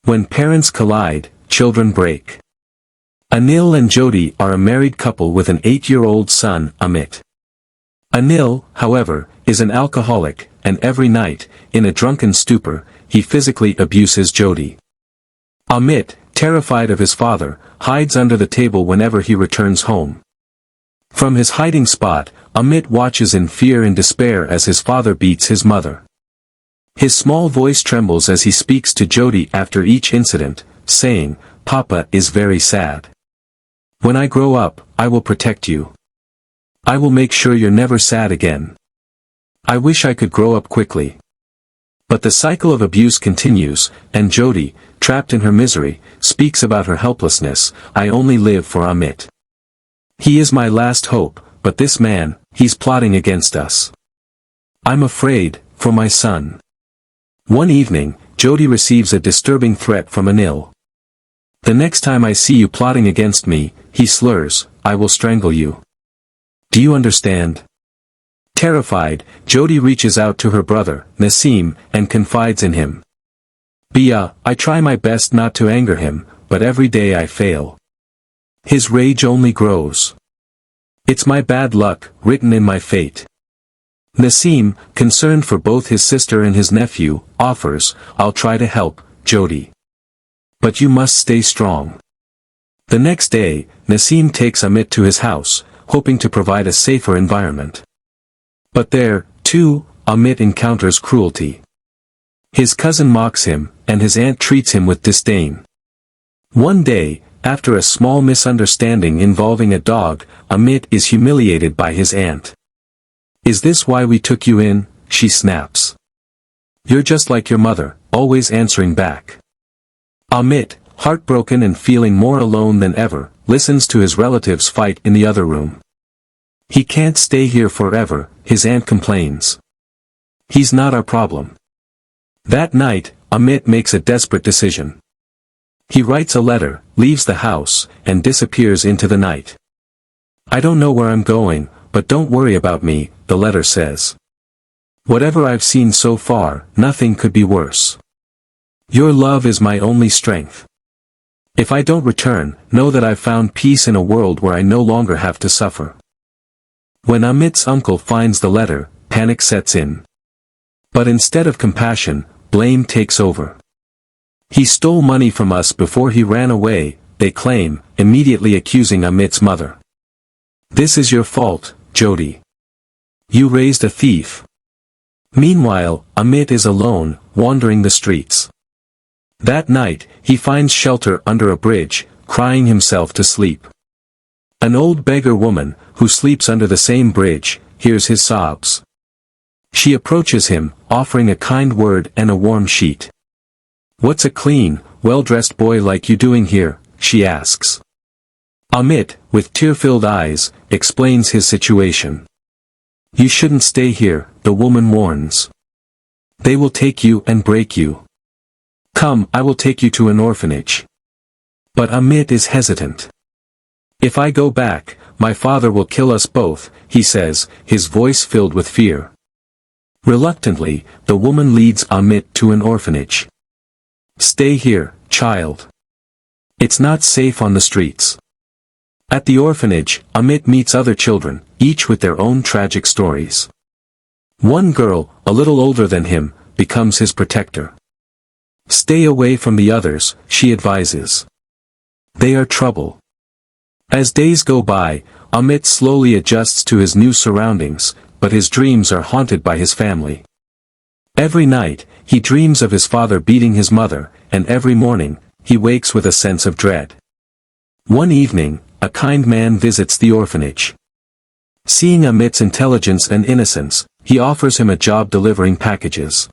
When parents collide, children break. Anil and Jyoti are a married couple with an 8-year-old son, Amit. Anil, however, is an alcoholic, and every night, in a drunken stupor, he physically abuses Jyoti. Amit, terrified of his father, hides under the table whenever he returns home. From his hiding spot, Amit watches in fear and despair as his father beats his mother. His small voice trembles as he speaks to Jyoti after each incident, saying, "Papa is very sad. When I grow up, I will protect you. I will make sure you're never sad again. I wish I could grow up quickly." But the cycle of abuse continues, and Jyoti, trapped in her misery, speaks about her helplessness. "I only live for Amit. He is my last hope, but this man, he's plotting against us. I'm afraid, for my son." One evening, Jyoti receives a disturbing threat from Anil. "The next time I see you plotting against me," he slurs, "I will strangle you. Do you understand?" Terrified, Jyoti reaches out to her brother, Naseem, and confides in him. "Bia, I try my best not to anger him, but every day I fail. His rage only grows. It's my bad luck, written in my fate." Naseem, concerned for both his sister and his nephew, offers, "I'll try to help, Jyoti. But you must stay strong." The next day, Naseem takes Amit to his house, hoping to provide a safer environment. But there, too, Amit encounters cruelty. His cousin mocks him, and his aunt treats him with disdain. One day, after a small misunderstanding involving a dog, Amit is humiliated by his aunt. "Is this why we took you in?" she snaps. "You're just like your mother, always answering back." Amit, heartbroken and feeling more alone than ever, listens to his relatives fight in the other room. "He can't stay here forever," his aunt complains. "He's not our problem." That night, Amit makes a desperate decision. He writes a letter, leaves the house, and disappears into the night. "I don't know where I'm going, but don't worry about me," the letter says. "Whatever I've seen so far, nothing could be worse. Your love is my only strength. If I don't return, know that I've found peace in a world where I no longer have to suffer." When Amit's uncle finds the letter, panic sets in. But instead of compassion, blame takes over. "He stole money from us before he ran away," they claim, immediately accusing Amit's mother. "This is your fault, Jyoti. You raised a thief." Meanwhile, Amit is alone, wandering the streets. That night, he finds shelter under a bridge, crying himself to sleep. An old beggar woman, who sleeps under the same bridge, hears his sobs. She approaches him, offering a kind word and a warm sheet. "What's a clean, well-dressed boy like you doing here?" she asks. Amit, with tear-filled eyes, explains his situation. "You shouldn't stay here," the woman warns. "They will take you and break you. Come, I will take you to an orphanage." But Amit is hesitant. "If I go back, my father will kill us both," he says, his voice filled with fear. Reluctantly, the woman leads Amit to an orphanage. "Stay here, child. It's not safe on the streets." At the orphanage, Amit meets other children, each with their own tragic stories. One girl, a little older than him, becomes his protector. "Stay away from the others," she advises. "They are trouble." As days go by, Amit slowly adjusts to his new surroundings, but his dreams are haunted by his family. Every night, he dreams of his father beating his mother, and every morning, he wakes with a sense of dread. One evening, a kind man visits the orphanage. Seeing Amit's intelligence and innocence, he offers him a job delivering packages.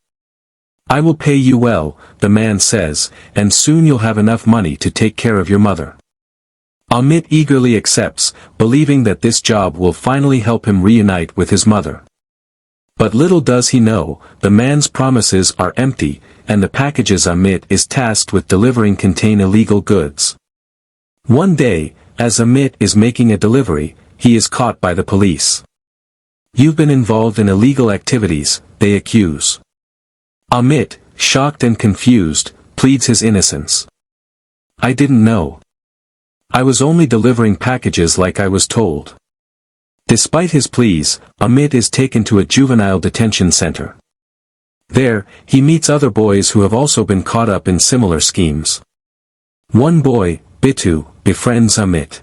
"I will pay you well," the man says, "and soon you'll have enough money to take care of your mother." Amit eagerly accepts, believing that this job will finally help him reunite with his mother. But little does he know, the man's promises are empty, and the packages Amit is tasked with delivering contain illegal goods. One day, as Amit is making a delivery, he is caught by the police. "You've been involved in illegal activities," they accuse. Amit, shocked and confused, pleads his innocence. I didn't know. I was only delivering packages like I was told. Despite his pleas, Amit is taken to a juvenile detention center. There, he meets other boys who have also been caught up in similar schemes. One boy, Bitu, befriends Amit.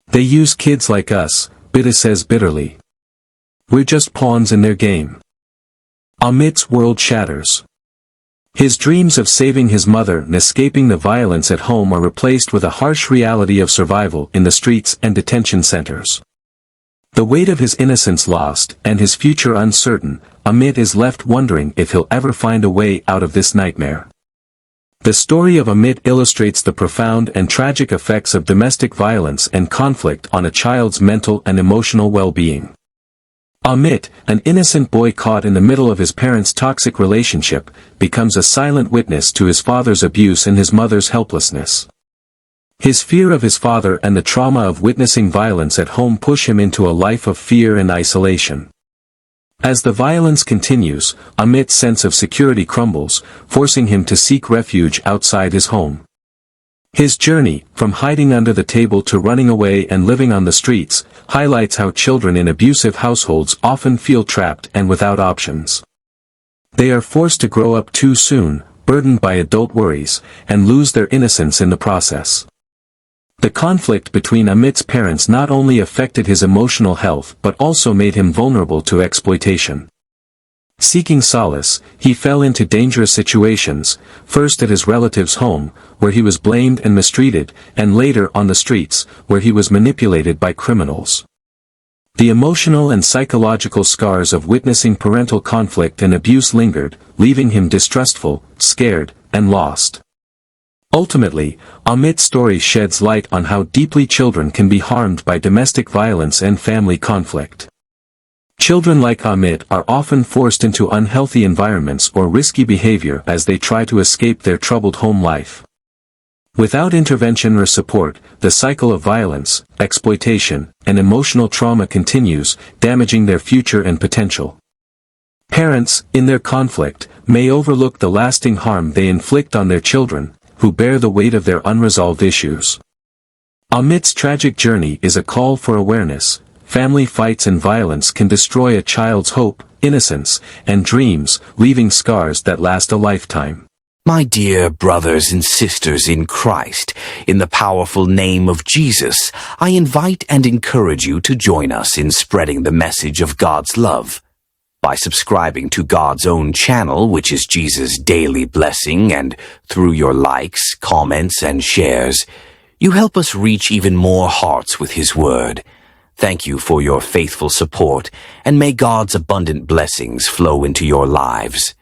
They use kids like us, Bitu says bitterly. We're just pawns in their game. Amit's world shatters. His dreams of saving his mother and escaping the violence at home are replaced with a harsh reality of survival in the streets and detention centers. The weight of his innocence lost and his future uncertain, Amit is left wondering if he'll ever find a way out of this nightmare. The story of Amit illustrates the profound and tragic effects of domestic violence and conflict on a child's mental and emotional well-being. Amit, an innocent boy caught in the middle of his parents' toxic relationship, becomes a silent witness to his father's abuse and his mother's helplessness. His fear of his father and the trauma of witnessing violence at home push him into a life of fear and isolation. As the violence continues, Amit's sense of security crumbles, forcing him to seek refuge outside his home. His journey, from hiding under the table to running away and living on the streets, highlights how children in abusive households often feel trapped and without options. They are forced to grow up too soon, burdened by adult worries, and lose their innocence in the process. The conflict between Amit's parents not only affected his emotional health but also made him vulnerable to exploitation. Seeking solace, he fell into dangerous situations, first at his relative's home, where he was blamed and mistreated, and later on the streets, where he was manipulated by criminals. The emotional and psychological scars of witnessing parental conflict and abuse lingered, leaving him distrustful, scared, and lost. Ultimately, Amit's story sheds light on how deeply children can be harmed by domestic violence and family conflict. Children like Amit are often forced into unhealthy environments or risky behavior as they try to escape their troubled home life. Without intervention or support, the cycle of violence, exploitation, and emotional trauma continues, damaging their future and potential. Parents, in their conflict, may overlook the lasting harm they inflict on their children, who bear the weight of their unresolved issues. Amit's tragic journey is a call for awareness. Family fights and violence can destroy a child's hope, innocence, and dreams, leaving scars that last a lifetime. My dear brothers and sisters in Christ, in the powerful name of Jesus, I invite and encourage you to join us in spreading the message of God's love. By subscribing to God's own channel, which is Jesus' Daily Blessing, and through your likes, comments, and shares, you help us reach even more hearts with His Word. Thank you for your faithful support, and may God's abundant blessings flow into your lives.